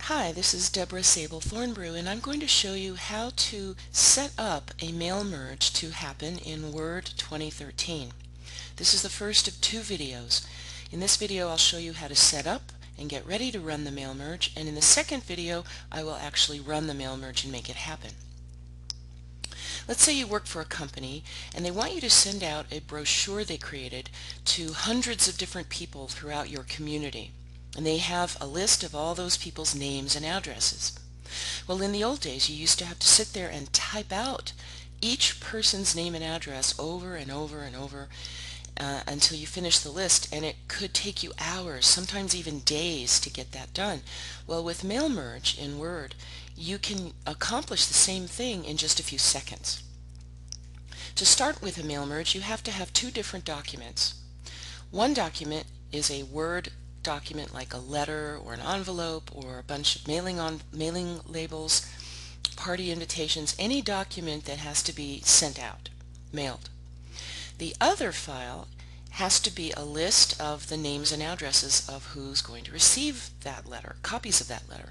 Hi, this is Deborah Sable Thornbrew, and I'm going to show you how to set up a mail merge to happen in Word 2013. This is the first of two videos. In this video I'll show you how to set up and get ready to run the mail merge, and in the second video I will actually run the mail merge and make it happen. Let's say you work for a company and they want you to send out a brochure they created to hundreds of different people throughout your community. And they have a list of all those people's names and addresses. Well, in the old days you used to have to sit there and type out each person's name and address over and over and over until you finish the list, and it could take you hours, sometimes even days, to get that done. Well, with Mail Merge in Word, you can accomplish the same thing in just a few seconds. To start with a mail merge, you have to have two different documents. One document is a Word document like a letter or an envelope or a bunch of mailing labels, party invitations, any document that has to be sent out, mailed. The other file has to be a list of the names and addresses of who's going to receive that letter, copies of that letter.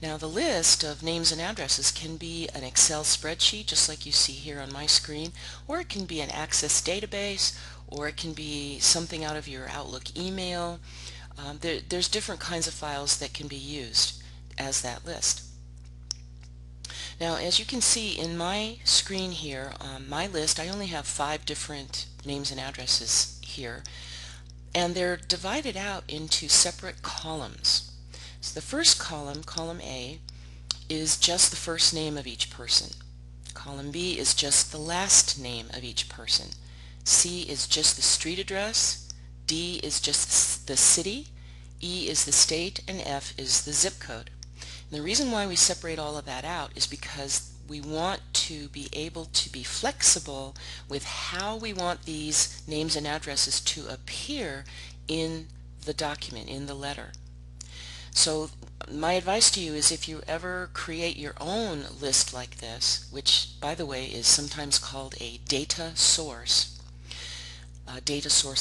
Now, the list of names and addresses can be an Excel spreadsheet, just like you see here on my screen, or it can be an Access database, or it can be something out of your Outlook email. There's different kinds of files that can be used as that list. Now, as you can see in my screen here, my list, I only have 5 different names and addresses here, and they're divided out into separate columns. So the first column, column A, is just the first name of each person. Column B is just the last name of each person. C is just the street address. D is just the city. E is the state, and F is the zip code. And the reason why we separate all of that out is because we want to be able to be flexible with how we want these names and addresses to appear in the document, in the letter. So my advice to you is, if you ever create your own list like this, which by the way is sometimes called a data source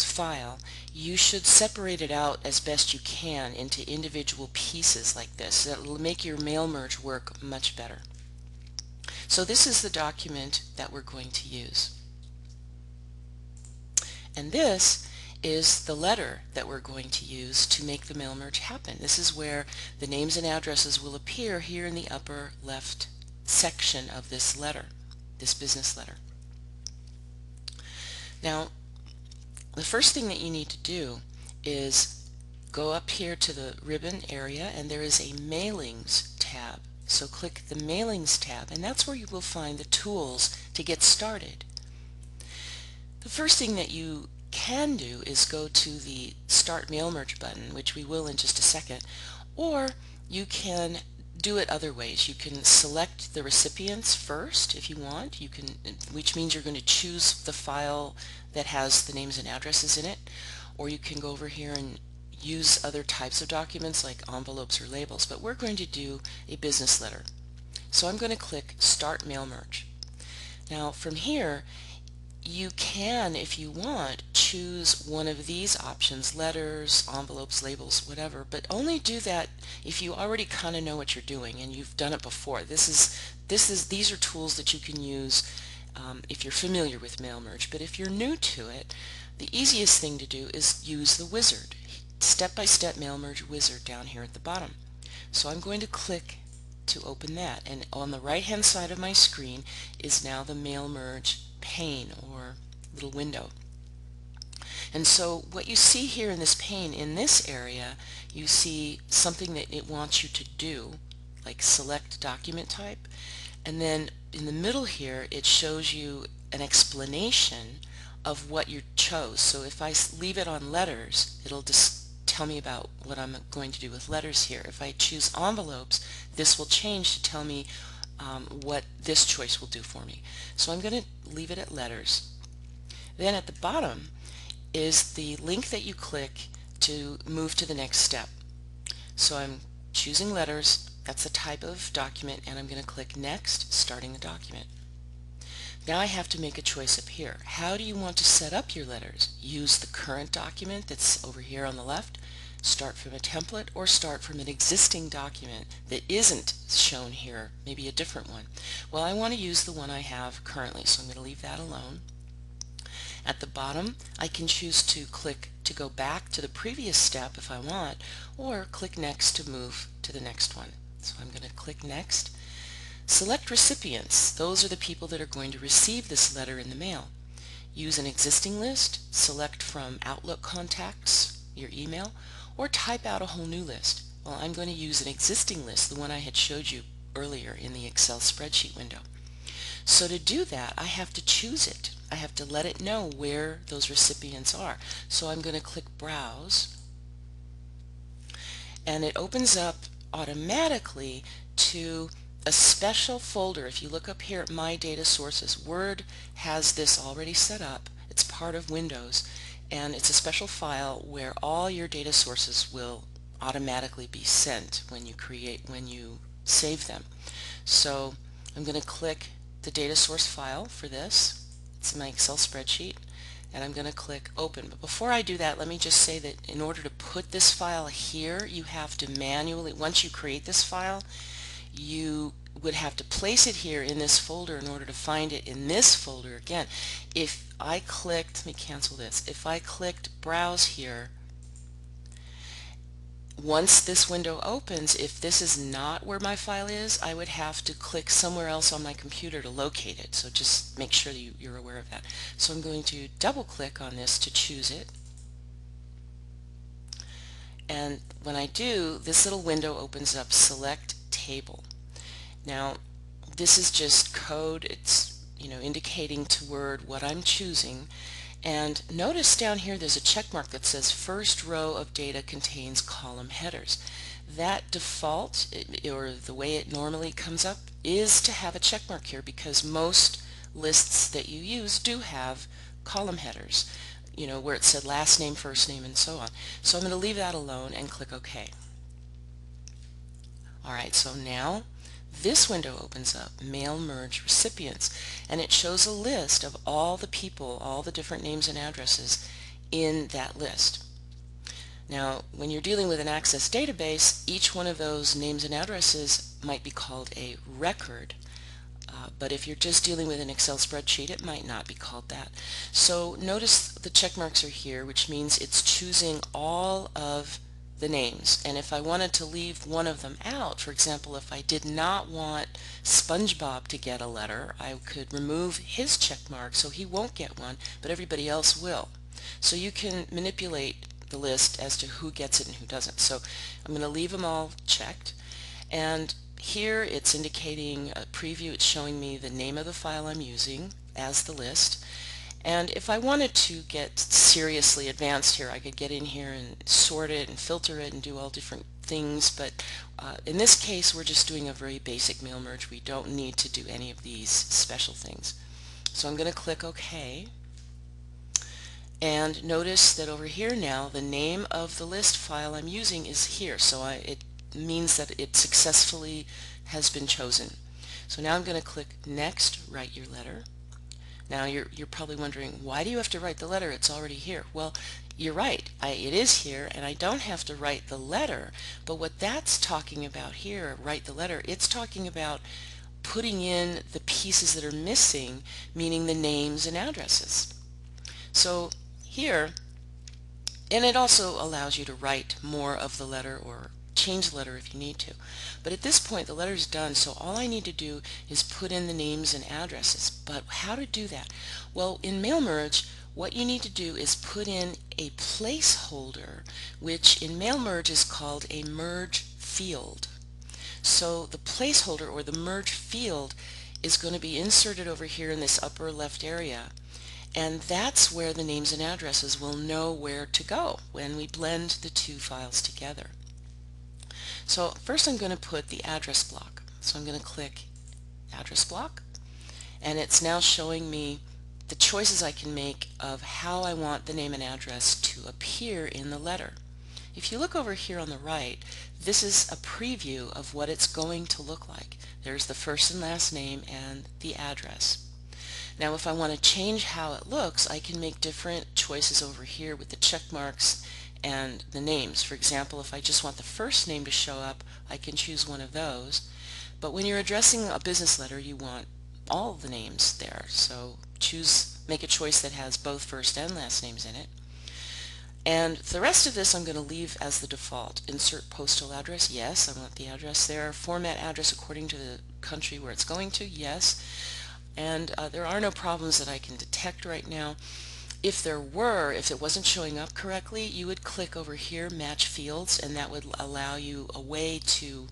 file, you should separate it out as best you can into individual pieces like this. That will make your mail merge work much better. So this is the document that we're going to use. And this is the letter that we're going to use to make the mail merge happen. This is where the names and addresses will appear here in the upper left section of this letter, this business letter. Now, the first thing that you need to do is go up here to the ribbon area, and there is a Mailings tab. So click the Mailings tab, and that's where you will find the tools to get started. The first thing that you can do is go to the Start Mail Merge button, which we will in just a second, or you can do it other ways. You can select the recipients first if you want, which means you're going to choose the file that has the names and addresses in it, or you can go over here and use other types of documents like envelopes or labels, but we're going to do a business letter. So I'm going to click Start Mail Merge. Now from here you can, if you want, choose one of these options: letters, envelopes, labels, whatever, but only do that if you already kind of know what you're doing and you've done it before. These are tools that you can use if you're familiar with Mail Merge, but if you're new to it, the easiest thing to do is use the wizard, step-by-step Mail Merge wizard down here at the bottom. So I'm going to click to open that, and on the right hand side of my screen is now the Mail Merge pane or little window. And so what you see here in this pane, in this area, you see something that it wants you to do, like select document type, and then in the middle here it shows you an explanation of what you chose. So if I leave it on letters, it'll just tell me about what I'm going to do with letters here. If I choose envelopes, this will change to tell me what this choice will do for me. So I'm going to leave it at letters. Then at the bottom is the link that you click to move to the next step. So I'm choosing letters, that's the type of document, and I'm going to click Next, starting the document. Now I have to make a choice up here. How do you want to set up your letters? Use the current document that's over here on the left, start from a template or start from an existing document that isn't shown here, maybe a different one. Well, I want to use the one I have currently, so I'm going to leave that alone. At the bottom, I can choose to click to go back to the previous step if I want, or click next to move to the next one. So I'm going to click next. Select recipients. Those are the people that are going to receive this letter in the mail. Use an existing list, select from Outlook contacts, your email, or type out a whole new list. Well, I'm going to use an existing list, the one I had showed you earlier in the Excel spreadsheet window. So to do that, I have to choose it. I have to let it know where those recipients are. So I'm going to click Browse, and it opens up automatically to a special folder. If you look up here at My Data Sources, Word has this already set up. It's part of Windows, and it's a special file where all your data sources will automatically be sent when you save them. So I'm going to click the data source file for this. It's my Excel spreadsheet, and I'm going to click Open. But before I do that, let me just say that in order to put this file here, you have to manually, once you create this file, you would have to place it here in this folder in order to find it in this folder again. If I clicked, let me cancel this, if I clicked Browse here, once this window opens, if this is not where my file is, I would have to click somewhere else on my computer to locate it. So just make sure that you're aware of that. So I'm going to double click on this to choose it. And when I do, this little window opens up, Select Table. Now, this is just code. It's indicating to Word what I'm choosing. And notice down here there's a check mark that says first row of data contains column headers. That default, or the way it normally comes up, is to have a check mark here because most lists that you use do have column headers, where it said last name, first name, and so on. So I'm going to leave that alone and click OK. Alright, so now this window opens up, Mail Merge Recipients, and it shows a list of all the people, all the different names and addresses in that list. Now, when you're dealing with an Access database, each one of those names and addresses might be called a record, but if you're just dealing with an Excel spreadsheet, it might not be called that. So notice the check marks are here, which means it's choosing all of the names, and if I wanted to leave one of them out, for example, if I did not want SpongeBob to get a letter, I could remove his check mark so he won't get one, but everybody else will. So you can manipulate the list as to who gets it and who doesn't. So I'm going to leave them all checked, and here it's indicating a preview. It's showing me the name of the file I'm using as the list. And if I wanted to get seriously advanced here, I could get in here and sort it and filter it and do all different things, but in this case we're just doing a very basic mail merge. We don't need to do any of these special things. So I'm going to click OK, and notice that over here now the name of the list file I'm using is here, so it means that it successfully has been chosen. So now I'm going to click Next, Write Your Letter. Now you're probably wondering, why do you have to write the letter? It's already here. Well, you're right. It is here, and I don't have to write the letter. But what that's talking about here, write the letter, it's talking about putting in the pieces that are missing, meaning the names and addresses. So here, and it also allows you to write more of the letter or change the letter if you need to. But at this point the letter is done, so all I need to do is put in the names and addresses. But how to do that? Well, in Mail Merge, what you need to do is put in a placeholder, which in Mail Merge is called a merge field. So the placeholder, or the merge field, is going to be inserted over here in this upper left area, and that's where the names and addresses will know where to go when we blend the two files together. So first I'm going to put the address block. So I'm going to click Address Block, and it's now showing me the choices I can make of how I want the name and address to appear in the letter. If you look over here on the right, this is a preview of what it's going to look like. There's the first and last name and the address. Now if I want to change how it looks, I can make different choices over here with the check marks and the names. For example, if I just want the first name to show up, I can choose one of those. But when you're addressing a business letter, you want all the names there. So make a choice that has both first and last names in it. And the rest of this I'm going to leave as the default. Insert postal address, yes, I want the address there. Format address according to the country where it's going to, yes. And there are no problems that I can detect right now. If it wasn't showing up correctly, you would click over here, Match Fields, and that would allow you a way to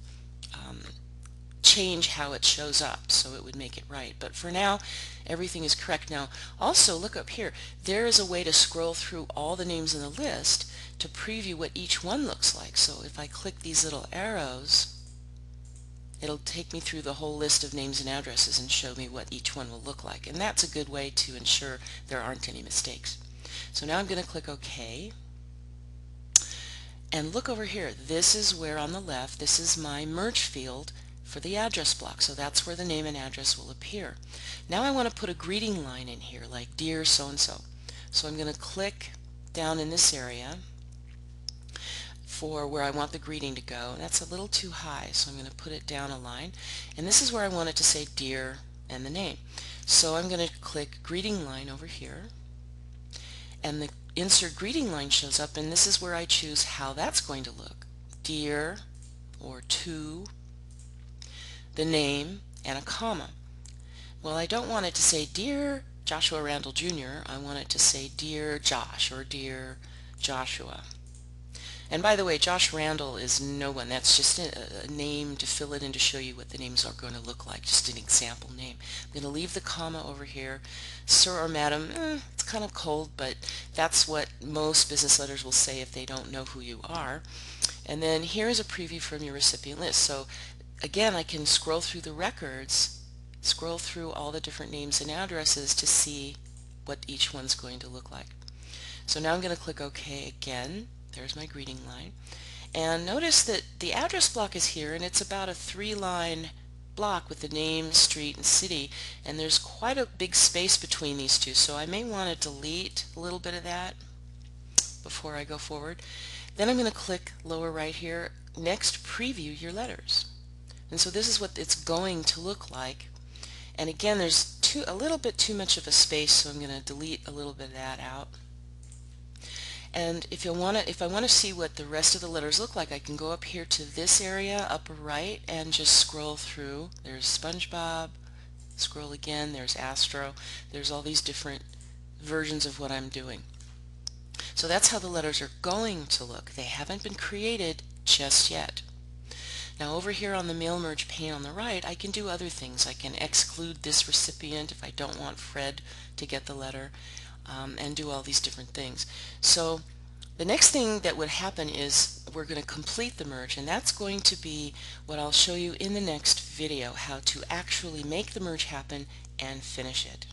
change how it shows up, so it would make it right. But for now, everything is correct. Now, also look up here. There is a way to scroll through all the names in the list to preview what each one looks like. So if I click these little arrows, it'll take me through the whole list of names and addresses and show me what each one will look like. And that's a good way to ensure there aren't any mistakes. So now I'm going to click OK. And look over here. This is where on the left, this is my merge field for the address block. So that's where the name and address will appear. Now I want to put a greeting line in here, like Dear so-and-so. So I'm going to click down in this area for where I want the greeting to go. That's a little too high, so I'm going to put it down a line. And this is where I want it to say Dear and the name. So I'm going to click Greeting Line over here. And the Insert Greeting Line shows up, and this is where I choose how that's going to look. Dear, or to, the name, and a comma. Well, I don't want it to say Dear Joshua Randall Jr. I want it to say Dear Josh or Dear Joshua. And by the way, Josh Randall is no one. That's just a name to fill it in to show you what the names are going to look like, just an example name. I'm going to leave the comma over here. Sir or Madam, it's kind of cold, but that's what most business letters will say if they don't know who you are. And then here's a preview from your recipient list. So again, I can scroll through the records, scroll through all the different names and addresses to see what each one's going to look like. So now I'm going to click OK again. There's my greeting line. And notice that the address block is here, and it's about a 3-line block with the name, street, and city, and there's quite a big space between these two, so I may want to delete a little bit of that before I go forward. Then I'm going to click lower right here, next preview your letters. And so this is what it's going to look like. And again, there's a little bit too much of a space, so I'm going to delete a little bit of that out. And if I want to see what the rest of the letters look like, I can go up here to this area, upper right, and just scroll through. There's SpongeBob, scroll again, there's Astro, there's all these different versions of what I'm doing. So that's how the letters are going to look. They haven't been created just yet. Now over here on the Mail Merge pane on the right, I can do other things. I can exclude this recipient if I don't want Fred to get the letter. And do all these different things. So the next thing that would happen is we're going to complete the merge, and that's going to be what I'll show you in the next video, how to actually make the merge happen and finish it.